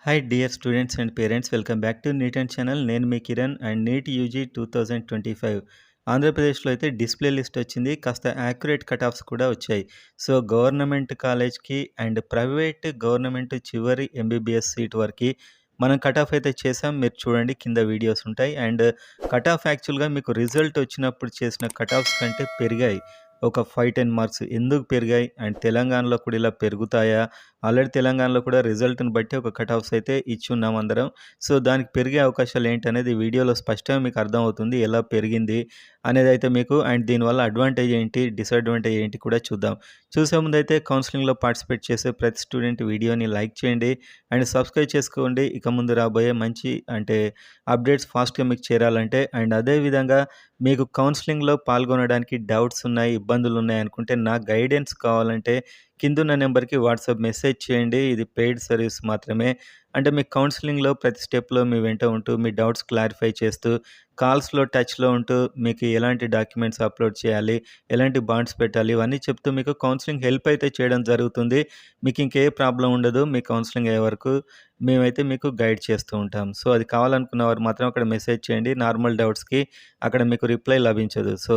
Hi dear students and parents, welcome back to NEET and channel. నేను మీ Kiran and NEET UG 2025 ఆంధ్రప్రదేశ్లో అయితే display list వచ్చింది. కాస్త accurate cut offs కూడా వచ్చాయి. సో గవర్నమెంట్ కాలేజ్కి అండ్ ప్రైవేట్ గవర్నమెంట్ చివరి ఎంబీబీఎస్ సీట్ వరకు మనం కట్ ఆఫ్ అయితే చేసాం. మీరు చూడండి, కింద వీడియోస్ ఉంటాయి. అండ్ కట్ ఆఫ్ యాక్చువల్గా మీకు రిజల్ట్ వచ్చినప్పుడు చేసిన కట్ ఆఫ్స్ కంటే పెరిగాయి. ఒక 5-10 మార్క్స్ ఎందుకు పెరిగాయి అండ్ తెలంగాణలో కూడా ఇలా పెరుగుతాయా? ఆల్రెడీ తెలంగాణలో కూడా రిజల్ట్‌ని బట్టి ఒక కట్ ఆఫ్స్ అయితే ఇచ్చున్నాం అందరం. సో దానికి పెరిగే అవకాశాలు ఏంటనేది వీడియోలో స్పష్టంగా మీకు అర్థమవుతుంది. ఎలా పెరిగింది అనేదైతే మీకు, అండ్ దీనివల్ల అడ్వాంటేజ్ ఏంటి, డిసడ్వాంటేజ్ ఏంటి కూడా చూద్దాం. చూసే ముందైతే కౌన్సిలింగ్‌లో పార్టిసిపేట్ చేసే ప్రతి స్టూడెంట్ వీడియోని లైక్ చేయండి అండ్ సబ్స్క్రైబ్ చేసుకోండి. ఇక ముందు రాబోయే మంచి అప్డేట్స్ ఫాస్ట్‌గా మీకు చేరాలంటే. అండ్ అదేవిధంగా మీకు కౌన్సిలింగ్‌లో పాల్గొనడానికి డౌట్స్ ఉన్నాయి, ఇబ్బందులు ఉన్నాయి అనుకుంటే, నా గైడెన్స్ కావాలంటే కిందున్న నెంబర్‌కి వాట్సాప్ మెసేజ్ చేయండి. ఇది పెయిడ్ సర్వీస్ మాత్రమే. అంటే మీకు కౌన్సిలింగ్‌లో ప్రతి స్టెప్‌లో మీ వెంట ఉంటూ, మీ డౌట్స్ క్లారిఫై చేస్తూ, కాల్స్‌లో టచ్‌లో ఉంటూ, మీకు ఎలాంటి డాక్యుమెంట్స్ అప్లోడ్ చేయాలి, ఎలాంటి బాండ్స్ పెట్టాలి, ఇవన్నీ చెప్తూ మీకు కౌన్సిలింగ్ హెల్ప్ అయితే చేయడం జరుగుతుంది. మీకు ఇంకే ప్రాబ్లమ్ ఉండదు. మీ కౌన్సిలింగ్ అయ్యే వరకు మేమైతే మీకు గైడ్ చేస్తూ ఉంటాం. సో అది కావాలనుకున్న వారు మాత్రం అక్కడ మెసేజ్ చేయండి. నార్మల్ డౌట్స్‌కి అక్కడ మీకు రిప్లై లభించదు. సో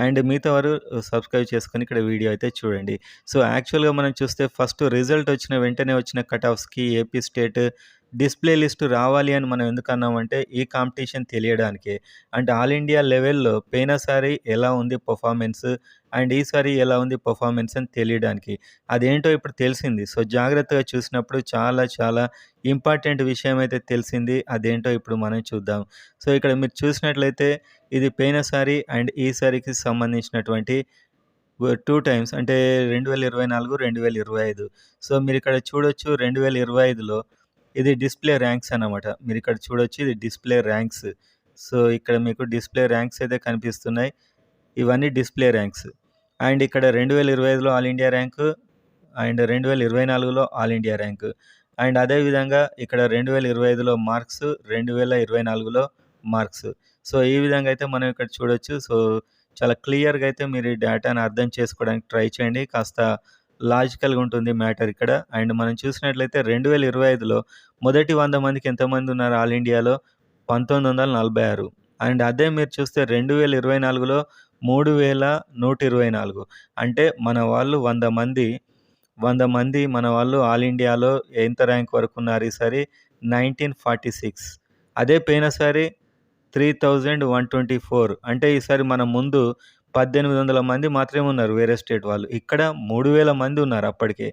అండ్ మిగతా వారు సబ్స్క్రైబ్ చేసుకొని ఇక్కడ వీడియో అయితే చూడండి. సో యాక్చువల్‌గా మనం చూస్తే ఫస్ట్ రిజల్ట్ వచ్చిన వెంటనే వచ్చిన కట్ ఆఫ్స్‌కి ఏపీ స్టేట్ డిస్ప్లే లిస్ట్ రావాలి అని మనం ఎందుకన్నామంటే, ఈ కాంపిటీషన్ తెలియడానికే. అంటే ఆల్ ఇండియా లెవెల్‌లో పోయినసారి ఎలా ఉంది పర్ఫార్మెన్స్ అండ్ ఈసారి ఎలా ఉంది పర్ఫార్మెన్స్ అని తెలియడానికి. అదేంటో ఇప్పుడు తెలిసింది. సో జాగ్రత్తగా చూసినప్పుడు చాలా చాలా ఇంపార్టెంట్ విషయం అయితే తెలిసింది. అదేంటో ఇప్పుడు మనం చూద్దాం. సో ఇక్కడ మీరు చూసినట్లయితే ఇది పోయినసారి అండ్ ఈసారికి సంబంధించినటువంటి 2 టైమ్స్, అంటే 2024, 2025. సో మీరిక్కడ చూడొచ్చు, 2025లో ఇది డిస్ప్లే ర్యాంక్స్ అన్నమాట. మీరిక్కడ చూడొచ్చు, ఇది డిస్ప్లే ర్యాంక్స్. సో ఇక్కడ మీకు డిస్ప్లే ర్యాంక్స్ అయితే కనిపిస్తున్నాయి. ఇవన్నీ డిస్ప్లే ర్యాంక్స్. అండ్ ఇక్కడ 2025లో ఆల్ ఇండియా ర్యాంకు అండ్ 2024లో ఆల్ ఇండియా ర్యాంకు. అండ్ అదే విధంగా ఇక్కడ 2025లో మార్క్స్, 2024లో మార్క్స్. సో ఈ విధంగా అయితే మనం ఇక్కడ చూడొచ్చు. సో చాలా క్లియర్‌గా అయితే మీరు ఈ డేటాను అర్థం చేసుకోవడానికి ట్రై చేయండి. కాస్త లాజికల్‌గా ఉంటుంది మ్యాటర్ ఇక్కడ. అండ్ మనం చూసినట్లయితే 2025లో మొదటి 100 మందికి ఎంతమంది ఉన్నారు ఆల్ ఇండియాలో? 1946. అండ్ అదే మీరు చూస్తే 2024లో 3124. అంటే మన వాళ్ళు 100 మంది మన వాళ్ళు ఆల్ ఇండియాలో ఎంత ర్యాంక్ వరకు ఉన్నారు ఈసారి? 1946. అదే పోయినసారి 3124. అంటే ఈసారి మన ముందు 1800 మంది మాత్రమే ఉన్నారు వేరే స్టేట్ వాళ్ళు. ఇక్కడ 3000 మంది ఉన్నారు అప్పటికే.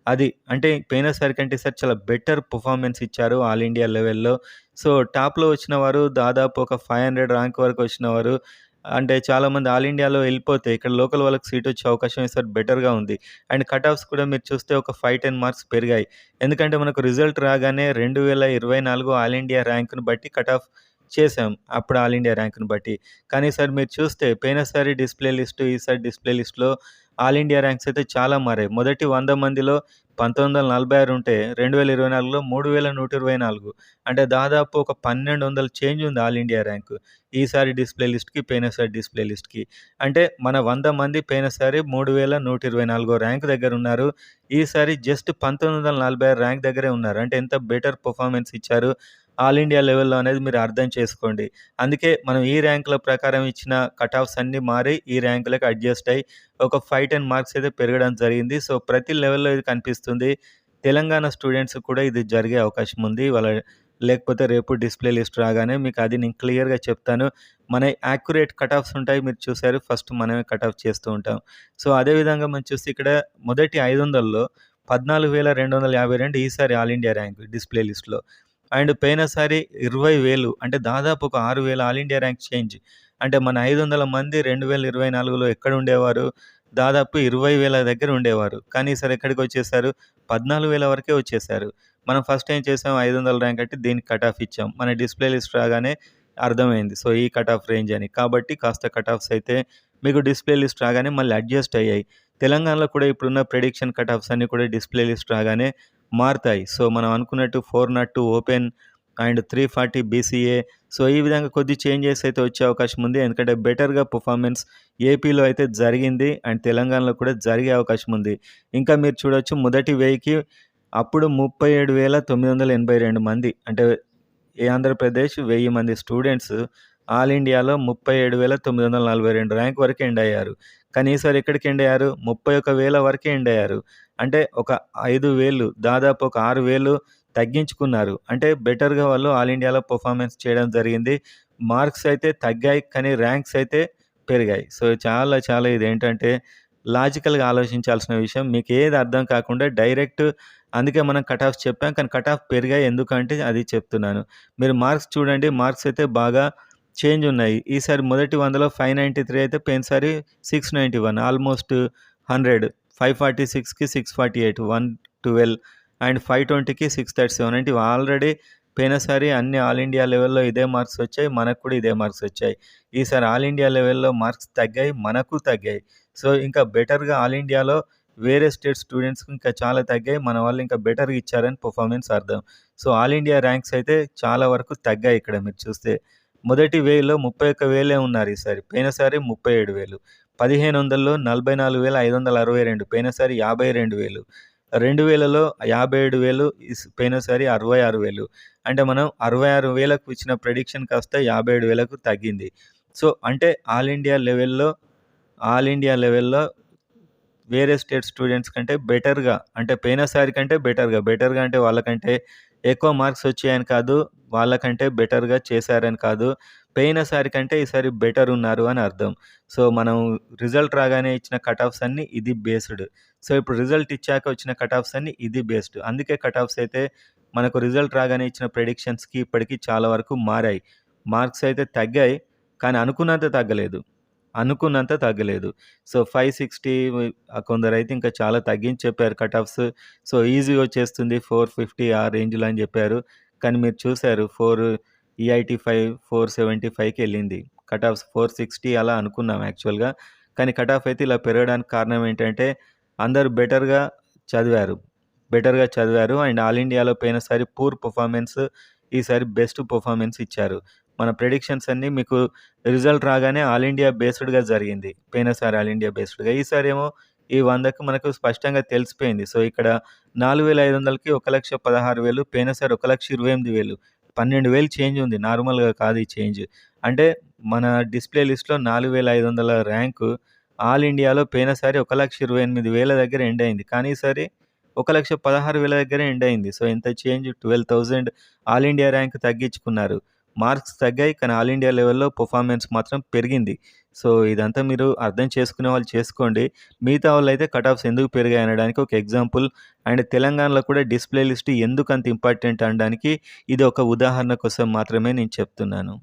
అది అంటే పోయినసారి కంటే ఈసారి చాలా బెటర్ పెర్ఫార్మెన్స్ ఇచ్చారు ఆల్ ఇండియా లెవెల్‌లో. సో టాప్‌లో వచ్చిన వారు దాదాపు ఒక 500 ర్యాంక్ వరకు వచ్చినవారు. అంటే చాలామంది ఆల్ ఇండియాలో వెళ్ళిపోతే ఇక్కడ లోకల్ వాళ్ళకి సీట్ వచ్చే అవకాశం ఈసారి బెటర్‌గా ఉంది. అండ్ కట్ ఆఫ్స్ కూడా మీరు చూస్తే ఒక 5-10 మార్క్స్ పెరిగాయి. ఎందుకంటే మనకు రిజల్ట్ రాగానే 2024 ఆల్ ఇండియా ర్యాంక్‌ని బట్టి కట్ ఆఫ్ చేసాం. అప్పుడు ఆల్ ఇండియా ర్యాంక్‌ని బట్టి. కానీ ఈసారి మీరు చూస్తే పోయినసారి డిస్ప్లే లిస్టు, ఈసారి డిస్ప్లే లిస్ట్‌లో ఆల్ ఇండియా ర్యాంక్స్ అయితే చాలా మారాయి. మొదటి 100 మందిలో 1946 ఉంటే 2024లో 3124. అంటే దాదాపు ఒక 1200 చేంజ్ ఉంది ఆల్ ఇండియా ర్యాంకు. ఈసారి డిస్ప్లే లిస్ట్‌కి, పోయినసారి డిస్ప్లే లిస్ట్‌కి. అంటే మన 100 మంది పోయినసారి 3124 ర్యాంక్ దగ్గర ఉన్నారు. ఈసారి జస్ట్ 1946 ర్యాంక్ దగ్గరే ఉన్నారు. అంటే ఎంత బెటర్ పెర్ఫార్మెన్స్ ఇచ్చారు ఆల్ ఇండియా లెవెల్‌లో అనేది మీరు అర్థం చేసుకోండి. అందుకే మనం ఈ ర్యాంకుల ప్రకారం ఇచ్చిన కట్ ఆఫ్స్ అన్నీ మారి ఈ ర్యాంకులకి అడ్జస్ట్ అయ్యి ఒక 5-10 మార్క్స్ అయితే పెరగడం జరిగింది. సో ప్రతి లెవెల్‌లో ఇది కనిపిస్తుంది. తెలంగాణ స్టూడెంట్స్ కూడా ఇది జరిగే అవకాశం ఉంది. లేకపోతే రేపు డిస్ప్లే లిస్ట్ రాగానే మీకు అది నేను క్లియర్‌గా చెప్తాను. మన యాక్యురేట్ కట్ ఆఫ్స్ ఉంటాయి. మీరు చూసారు, ఫస్ట్ మనమే కట్ ఆఫ్ చేస్తూ ఉంటాం. సో అదే విధంగా మనం చూస్తే ఇక్కడ మొదటి 500లో 14,252 ఈసారి ఆల్ ఇండియా ర్యాంక్ డిస్ప్లే లిస్ట్‌లో. అండ్ పోయినసారి 20,000, అంటే దాదాపు ఒక 6,000 ఆల్ ఇండియా ర్యాంక్ చేంజ్. అంటే మన 500 మంది 2024లో ఎక్కడ ఉండేవారు? దాదాపు 20,000 దగ్గర ఉండేవారు. కానీ ఈసారి ఎక్కడికొచ్చేసారు? 14,000 వరకే వచ్చేసారు. మనం ఫస్ట్ ఏం చేసాం? 500 ర్యాంక్ అంటే దీనికి కట్ ఆఫ్ ఇచ్చాం. మన డిస్ప్లే లిస్ట్ రాగానే అర్థమైంది. సో ఈ కట్ ఆఫ్ రేంజ్ అని. కాబట్టి కాస్త కట్ ఆఫ్స్ అయితే మీకు డిస్ప్లే లిస్ట్ రాగానే మళ్ళీ అడ్జస్ట్ అయ్యాయి. తెలంగాణలో కూడా ఇప్పుడున్న ప్రిడిక్షన్ కట్ ఆఫ్స్ అన్నీ కూడా డిస్ప్లే లిస్ట్ రాగానే మారుతాయి. సో మనం అనుకున్నట్టు 402 ఓపెన్ అండ్ 340 బీసీఏ. సో ఈ విధంగా కొద్ది చేంజెస్ అయితే వచ్చే అవకాశం ఉంది. ఎందుకంటే బెటర్‌గా పెర్ఫార్మెన్స్ ఏపీలో అయితే జరిగింది అండ్ తెలంగాణలో కూడా జరిగే అవకాశం ఉంది. ఇంకా మీరు చూడొచ్చు, మొదటి 1000కి అప్పుడు 37,982 మంది అంటే ఈ ఆంధ్రప్రదేశ్ 1000 మంది స్టూడెంట్స్ ఆల్ ఇండియాలో 37,942 ర్యాంక్ వరకు ఎండ్ అయ్యారు. కానీ ఈసారి ఎక్కడికి ఎండ్ అయ్యారు? 31,000 వరకే ఎండ్ అయ్యారు. అంటే ఒక 5,000 దాదాపు ఒక 6,000 తగ్గించుకున్నారు. అంటే బెటర్‌గా వాళ్ళు ఆల్ ఇండియాలో పెర్ఫార్మన్స్ చేయడం జరిగింది. మార్క్స్ అయితే తగ్గాయి. కానీ ర్యాంక్స్ అయితే పెరిగాయి. సో, చాలా చాలా ఇదేంటంటే లాజికల్‌గా ఆలోచించాల్సిన విషయం. మీకేది అర్థం కాకుండా డైరెక్ట్ అందుకే మనం కట్ ఆఫ్స్ చెప్పాం. కానీ కట్ ఆఫ్ పెరిగాయి ఎందుకంటే అది చెప్తున్నాను. మీరు మార్క్స్ చూడండి. మార్క్స్ అయితే బాగా చేంజ్ ఉన్నాయి. ఈసారి మొదటి 100లో 593 అయితే పోయినసారి 691 ఆల్‌మోస్ట్ 100 546కి 648 112 అండ్ 520కి 637 అంటే ఇవి ఆల్రెడీ పోయినసారి అన్ని ఆల్ ఇండియా లెవెల్‌లో ఇదే మార్క్స్ వచ్చాయి. మనకు కూడా ఇదే మార్క్స్ వచ్చాయి. ఈసారి ఆల్ ఇండియా లెవెల్‌లో మార్క్స్ తగ్గాయి. మనకు తగ్గాయి. సో, ఇంకా బెటర్‌గా ఆల్ ఇండియాలో వేరే స్టేట్ స్టూడెంట్స్‌కి ఇంకా చాలా తగ్గాయి. మన వాళ్ళు ఇంకా బెటర్‌గా ఇచ్చారని పెర్ఫార్మన్స్ అర్థం. సో, ఆల్ ఇండియా ర్యాంక్స్ అయితే చాలా వరకు తగ్గాయి ఇక్కడ మీరు చూస్తే. మొదటి 1000లో 31,000 ఉన్నారు ఈసారి. పోయినసారి 37,000. 1500లో 44,562 పోయినసారి 52,000. 2000లో 57,000 పోయినసారి 66,000. అంటే మనం 66,000కు ఇచ్చిన ప్రెడిక్షన్ కాస్త 57,000కు తగ్గింది. సో, అంటే ఆల్ ఇండియా లెవెల్‌లో వేరే స్టేట్ స్టూడెంట్స్ కంటే బెటర్‌గా అంటే పోయినసారి కంటే బెటర్‌గా అంటే వాళ్ళకంటే ఎక్కువ మార్క్స్ వచ్చాయని కాదు. వాళ్ళకంటే బెటర్‌గా చేశారని కాదు. పోయినసారి కంటే ఈసారి బెటర్ ఉన్నారు అని అర్థం. సో, మనం రిజల్ట్ రాగానే ఇచ్చిన కట్ ఆఫ్స్ అన్నీ ఇది బేస్డ్. సో, ఇప్పుడు రిజల్ట్ ఇచ్చాక వచ్చిన కట్ ఆఫ్స్ అన్నీ ఇది బేస్డ్. అందుకే కట్ ఆఫ్స్ అయితే మనకు రిజల్ట్ రాగానే ఇచ్చిన ప్రెడిక్షన్స్‌కి ఇప్పటికి చాలా వరకు మారాయి. మార్క్స్ అయితే తగ్గాయి. కానీ అనుకున్నంత తగ్గలేదు. సో, 560 కొందరైతే ఇంకా చాలా తగ్గించి చెప్పారు కట్ ఆఫ్స్. సో, ఈజీగా వచ్చేస్తుంది 450 ఆ రేంజ్‌లో అని చెప్పారు. కానీ మీరు చూసారు 485, 475కెళ్ళింది. కట్ ఆఫ్స్ 460 అలా అనుకున్నాం యాక్చువల్‌గా. కానీ కట్ ఆఫ్ అయితే ఇలా పెరగడానికి కారణం ఏంటంటే అందరూ బెటర్‌గా చదివారు అండ్ ఆల్ ఇండియాలో పోయినసారి పూర్ పెర్ఫార్మన్స్ ఈసారి బెస్ట్ పెర్ఫార్మన్స్ ఇచ్చారు. మన ప్రెడిక్షన్స్ అన్నీ మీకు రిజల్ట్ రాగానే ఆల్ ఇండియా బేస్డ్‌గా జరిగింది. పోయినసారి ఆల్ ఇండియా బేస్డ్‌గా. ఈసారేమో ఈ 100కి మనకు స్పష్టంగా తెలిసిపోయింది. సో, ఇక్కడ 4,500కి 1,16,000 పోయినసారి 1,28,000 12,000 చేంజ్ ఉంది. నార్మల్‌గా కాదు ఈ చేంజ్. అంటే మన డిస్‌ప్లే లిస్ట్‌లో 4,500 ర్యాంకు ఆల్ ఇండియాలో పోయినసారి 1,28,000 దగ్గర ఎండ్ అయింది. కానీ ఈసారి 1,16,000 దగ్గరే ఎండ్ అయింది. సో, ఎంత చేంజ్ 12,000 ఆల్ ఇండియా ర్యాంక్ తగ్గించుకున్నారు. మార్క్స్ తగ్గాయి. కానీ ఆల్ ఇండియా లెవెల్‌లో పెర్ఫార్మన్స్ మాత్రం పెరిగింది. సో, ఇదంతా మీరు అర్థం చేసుకునే వాళ్ళు చేసుకోండి. మిగతా వాళ్ళైతే కట్ ఆఫ్స్ ఎందుకు పెరిగాయి అనడానికి ఒక ఎగ్జాంపుల్ అండ్ తెలంగాణలో కూడా డిస్‌ప్లే లిస్ట్ ఎందుకంత ఇంపార్టెంట్ అనడానికి ఇది ఒక ఉదాహరణ కోసం మాత్రమే నేను చెప్తున్నాను.